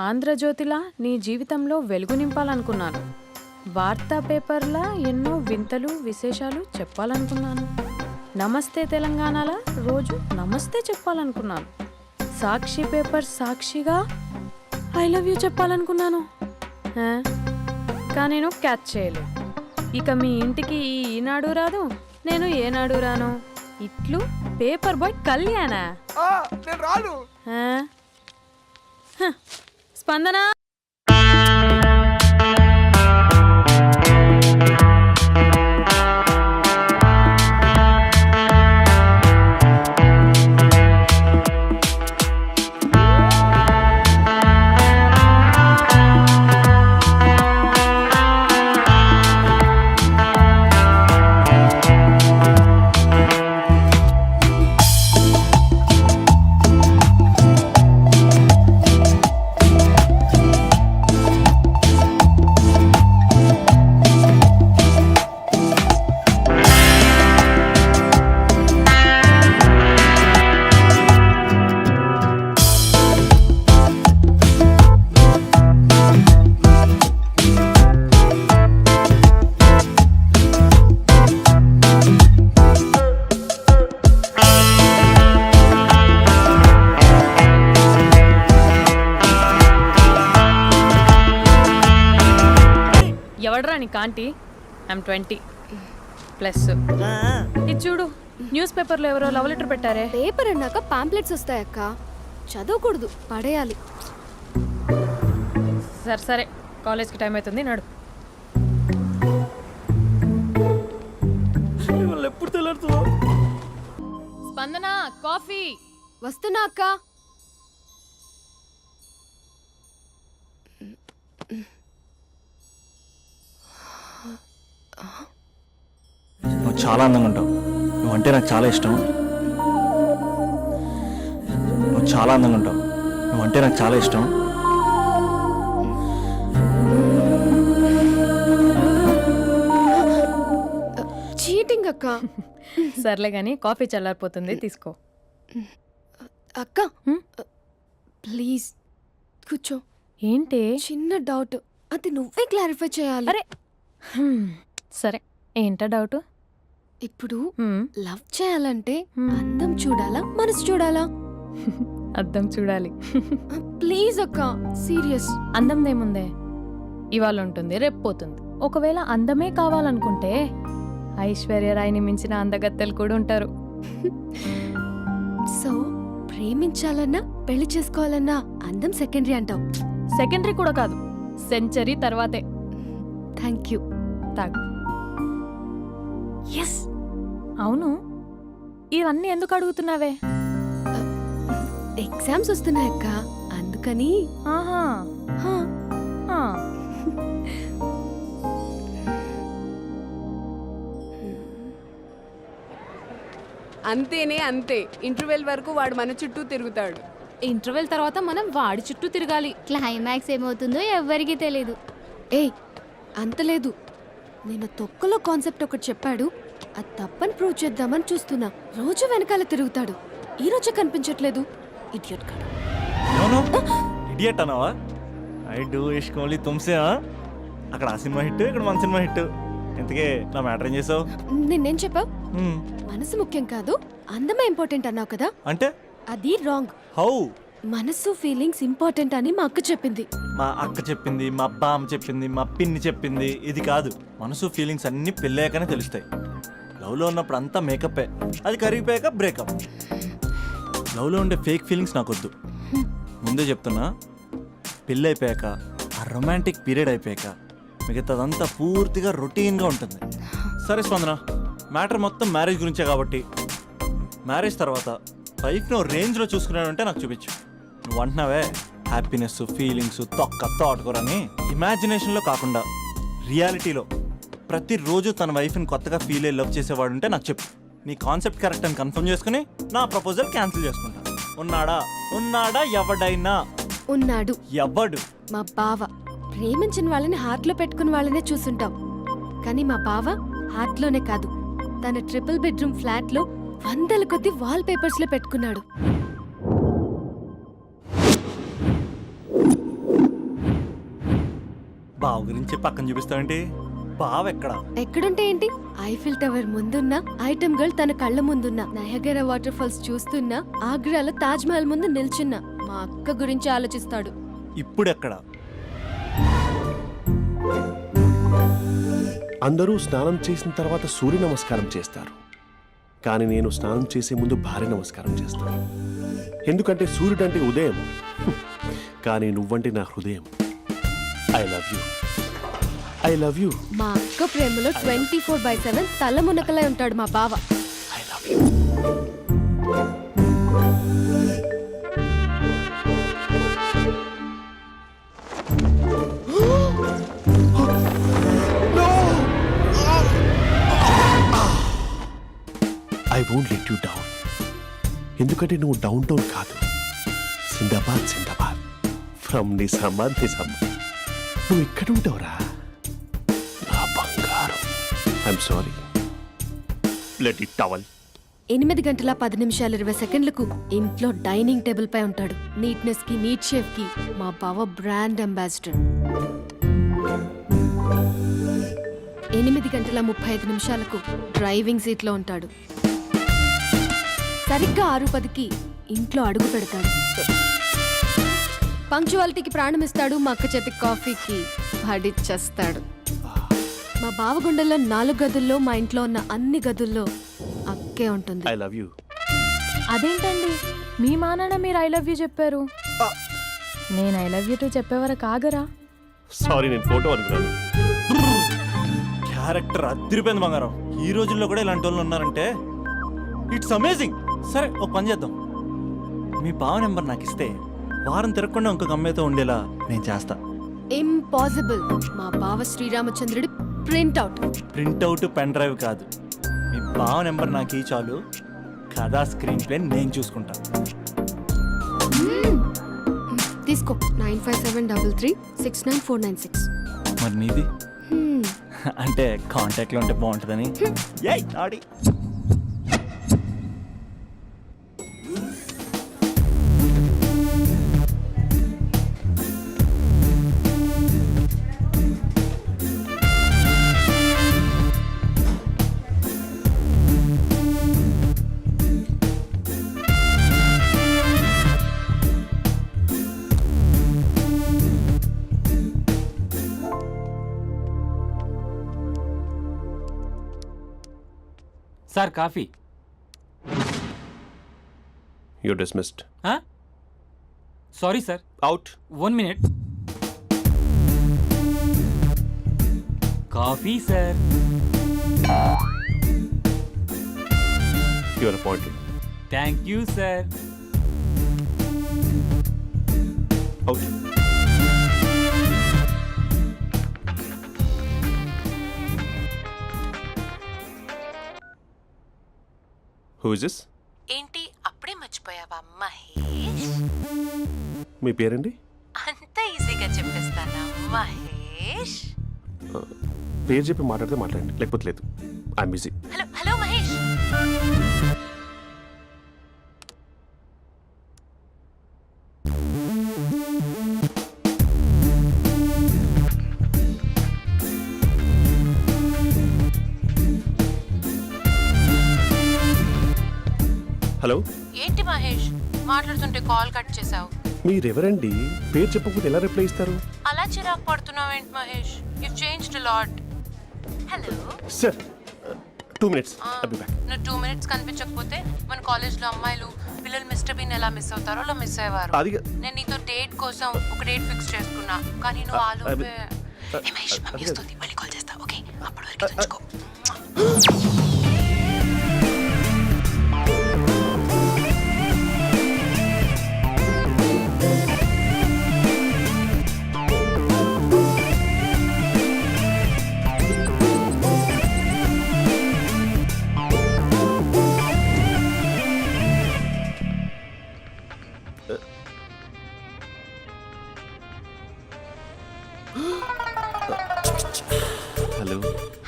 ఆంధ్రజ్యోతిలా నీ జీవితంలో వెలుగు నింపాలనుకున్నాను. వార్తా పేపర్లా ఎన్నో వింతలు విశేషాలు చెప్పాలనుకున్నాను. నమస్తే తెలంగాణలా రోజు నమస్తే చెప్పాలనుకున్నాను. సాక్షి పేపర్ సాక్షిగా ఐ లవ్ యూ చెప్పాలనుకున్నాను. కానీ నేను క్యాచ్ చేయలేదు. ఇక మీ ఇంటికి ఈనాడు రాదు, నేను ఏనాడు రాను. ఇట్లు పేపర్ బాయ్ కళ్యాణా? స్పందన ఎవడరా నీ కాంటీ? ఐమ్ 20+. ఇది చూడు, న్యూస్ పేపర్లో ఎవరో లవ్ లెటర్ పెట్టారే. పేపర్ అన్నాక పాంప్లెట్స్ వస్తాయక్క, చదవకూడదు, పడేయాలి. సరే సరే, కాలేజ్కి టైం అవుతుంది, నడు. ఎప్పుడు తెల్లారుతుందో. స్పందన, కాఫీ. వస్తున్నా అక్క. నువ్వు చాలా అందంగా ఉంటావు. నువ్వంటే నాకు చాలా ఇష్టం. నువ్వు చాలా అందంగా ఉంటావు. నువ్వంటే నాకు చాలా ఇష్టం. చీటింగ్ అక్క. సర్లే గాని కాఫీ చల్లారిపోతుంది, తీసుకో. అక్క ప్లీజ్ కూర్చో. ఏంటి? చిన్న డౌట్, అది నువ్వే క్లారిఫై చేయాలి. అరే సరే, ఏంటా డౌట్? ఇప్పుడు లవ్ చేయాలంటే అందం చూడాలా, మనసు చూడాలా? అద్దం చూడాలి. ప్లీజ్ అక్క, సీరియస్. అందం ఇవాళ ఉంటుంది, రేపు పోతుంది. ఒకవేళ అందమే కావాలనుకుంటే ఐశ్వర్యరాయ్ని మించిన అందగత్తెలు కూడా ఉంటారు. సో ప్రేమించాలన్నా పెళ్లి చేసుకోవాలన్నా అందం సెకండరీ అంటావు? సెకండరీ కూడా కాదు, సెంచరీ తర్వాతే. Thank you. తాగు. ఎస్. అవును, ఇవన్నీ ఎందుకు అడుగుతున్నావే? ఎగ్జామ్స్ వస్తున్నాయక్క, అందుకని. ఆహా. అంతేనే అంతే. ఇంటర్వెల్ వరకు వాడు మన చుట్టూ తిరుగుతాడు. ఇంటర్వెల్ తర్వాత మనం వాడి చుట్టూ తిరగాలి. క్లైమాక్స్ ఏమవుతుందో ఎవ్వరికీ తెలీదు. ఏయ్ అంత లేదు, నేను తొక్కలో కాన్సెప్ట్ ఒకటి చెప్పాడు, అది తప్పని ప్రూవ్ చేద్దామని చూస్తున్నా. రోజు వెనకాల తిరుగుతాడు, ఈ రోజే కనిపించట్లేదు. ఇడియట్ కాడు. ఇడియట్ అన్నావా? ఐ డూ ఇష్క్ ఓన్లీ తుమ్సే. అక్కడ ఆ సినిమా హిట్, ఇక్కడ మన సినిమా హిట్. ఇంతకే నా మ్యాటర్ ఏం చేసావు? నిన్నేం చెప్పావు? మనసు ముఖ్యం కాదు, అందమే ఇంపార్టెంట్ అన్నావు కదా. అంటే అది రాంగ్. హౌ? మనసు ఫీలింగ్స్ ఇంపార్టెంట్ అని మా అక్క చెప్పింది. మా అక్క చెప్పింది, మా బామ్మ చెప్పింది, మా పిన్ని చెప్పింది. ఇది కాదు, మనసు ఫీలింగ్స్ అన్ని పెళ్ళాకనే తెలుస్తాయి. లవ్లో ఉన్నప్పుడు అంతా మేకప్పే, అది కరిగిపోయాక బ్రేకప్. లవ్లో ఉండే ఫేక్ ఫీలింగ్స్ నాకొద్దు. ముందే చెప్తున్నా, పెళ్ళి అయిపోయాక, ఆ రొమాంటిక్ పీరియడ్ అయిపోయాక మిగతాదంతా పూర్తిగా రొటీన్గా ఉంటుంది. సరే స్పందన, మ్యాటర్ మొత్తం మ్యారేజ్ గురించే కాబట్టి మ్యారేజ్ తర్వాత లైఫ్ను రేంజ్లో చూసుకున్నాడంటే నాకు చూపించు. నువ్వు అంటున్నావే హ్యాపీనెస్, ఫీలింగ్స్, తోటకూరని ఇమాజినేషన్లో కాకుండా రియాలిటీలో ప్రతిరోజు తన వైఫ్ని కొత్తగా ఫీల్ అయ్యి లవ్ చేసేవాడు ఉంటే నాకు చెప్పు. నీ కాన్సెప్ట్ కరెక్ట్ అని కన్ఫర్మ్ చేసుకుని నా ప్రపోజల్ క్యాన్సిల్ చేసుకుంటా. ఉన్నాడా ఎవడైనా? ఉన్నాడు. ఎవడు? మా బావ. ప్రేమించిన వాళ్ళని హార్ట్లో పెట్టుకున్న వాళ్ళనే చూసుంటాం, కానీ మా బావ హార్ట్లోనే కాదు, తన ట్రిపుల్ బెడ్రూమ్ ఫ్లాట్లో వందల కొద్ది వాల్ పేపర్స్ లో పెట్టుకున్నాడు. బావ గురించి పక్కన చూపిస్తావేంటి? బావ ఎక్కడ? ఎక్కడుంటే ఏంటి? ఐఫిల్ టవర్ ముందున్న ఐటమ్ గర్ల్ తన కళ్ళ ముందున్న నయగరా వాటర్ ఫాల్స్ చూస్తున్నా ఆగ్రాలో తాజ్ మహల్ ముందు నిల్చున్నా మా అక్క గురించి ఆలోచిస్తాడు. ఇప్పుడు ఎక్కడ? అందరూ స్నానం చేసిన తర్వాత సూర్య నమస్కారం చేస్తారు, కానీ నేను స్నానం చేసే ముందు భార్య నమస్కారం చేస్తాను. ఎందుకంటే సూర్యుడు అంటే ఉదయం, కానీ నువ్వంటే నా హృదయం. I love you, I love you, మా అక్క ప్రేమలో 24/7 తల మునకలై ఉంటాడు మా బావ. I love you. I won't let you down. ఎందుకంటే నువ్వు డౌన్ టౌన్ కాదు, జిందాబాద్ జిందాబాద్ ఫ్రమ్ నిజామాబాద్ నిజామాబాద్. నువ్వు ఇక్కడ ఉంటావురా నా బంగారం. I'm sorry, let it towel. 8 గంటల 10 నిమిషాలు 20 సెకండ్లకు ఇంట్లో డైనింగ్ టేబుల్ పై ఉంటాడు. నీట్నెస్ కి నీట్ షేఫ్ కి మా బావ బ్రాండ్ అంబాసిడర్. 8 గంటల 35 నిమిషాలకు డ్రైవింగ్ సీట్ లో ఉంటాడు. సరిగ్గా 6:10కి ఇంట్లో అడుగు పెడతాడు. పంక్చువాలిటీకి ప్రాణం ఇస్తాడు. మా అక్క చేతి కాఫీకి పడిచ్చేస్తాడు. మా బావ గుండెల్లో 4 గదుల్లో మా ఇంట్లో ఉన్న అన్ని గదుల్లో అక్కే ఉంటుంది. I love you. అదేంటండి మీ మానాన్న మీరు ఐ లవ్ యూ చెప్పారు, నేను ఐ లవ్ యూ టు చెప్పేవరకు ఆగరా? సారీ, నేను ఫోటో అనుకున్నాను. క్యారెక్టర్ అదిరిపోయింది బంగారం. ఈ రోజుల్లో కూడా ఇలాంటి వాళ్ళు ఉన్నారంటే ఇట్స్ అమేజింగ్. సరే ఒక పని చేద్దాం, మీ బావ నెంబర్ నాకు ఇస్తే వారం తిరగకుండా ఇంకొక అమ్మాయితో ఉండేలా నేను చేస్తా. ఇంపాసిబుల్. మా బావ శ్రీరామచంద్రుడి ప్రింట్అవుట్. ప్రింట్అవుట్ పెన్ డ్రైవ్ కాదు, మీ బావ నెంబర్ నాకు ఈ చాలు. కథా స్క్రీన్ ప్లే నేను చూసుకుంటా. తీసుకో. 9573369496. మరి నీది? అంటే కాంటాక్ట్లో ఉంటే బాగుంటుందని. ఏయ్ ఆడి sir coffee. You dismissed. Sorry sir, out. 1 minute. Coffee sir. You are appointed. Thank you sir. Out. Who is this? ఏంటి అప్పుడే మర్చిపోయావా మహేష్? మీ పేరండి? అంత ఈజీగా చెప్పేస్తానా మహేష్? పేరు చెప్పి మాట్లాడితే మాట్లాడండి, లేకపోతే లేదు. I'm busy. Hello hello Mahesh. Hello. ఏంటి మహేష్ మాట్లాడుతుంటే కాల్ కట్ చేసావు? మీరెవరండి? పేరు చెప్పకపోతే ఎలా రిప్లై ఇస్తారు? అలా చిరాకు పడుతున్నావు ఏంటి Mahesh? You changed a lot. Hello sir 2 minutes. I'll be back. నువ్వు 2 minutes కనిపించకపోతే మన కాలేజ్లో అమ్మాయిలు పిల్లలు మిస్టర్ బీన్ ఎలా మిస్ అవుతారో అలా మిస్ అయ్యేవారు. అది నేను నీతో డేట్ కోసం ఒక డేట్ ఫిక్స్ చేసుకున్నా, కానీ నువ్వు ఆలోపే. మహేష్ మమ్మీ వస్తుంది, మళ్ళీ కాల్ చేస్తా. ఓకే, అప్పటి వరకు ఉంచుకో. హలో.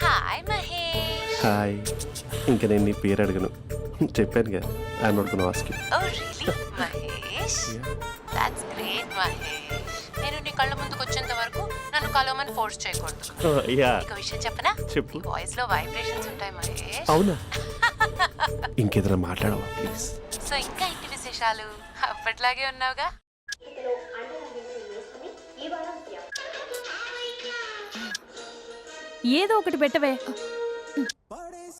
హాయ్ మహేష్. హాయ్. ఇంకా నేను నీ పేరు అడగను, చెప్పాను కదా I'm not gonna ask you. Oh really Mahesh, that's great Mahesh. నేను నీ కళ్ళ ముందుకు వచ్చేంత వరకు నన్ను కలవమని ఫోర్స్ చేయకూడదు. యా ఒక విషయం చెప్పనా? చెప్పు. నీ వాయిస్ లో వైబ్రేషన్స్ ఉంటాయి మహేష్. అవునా? ఇంకేదైనా మాట్లాడవా ప్లీజ్? సో ఇంకా ఇంటి విశేషాలు అప్పట్లాగే ఉన్నావుగా? ఏదో ఒకటి పెట్టవే.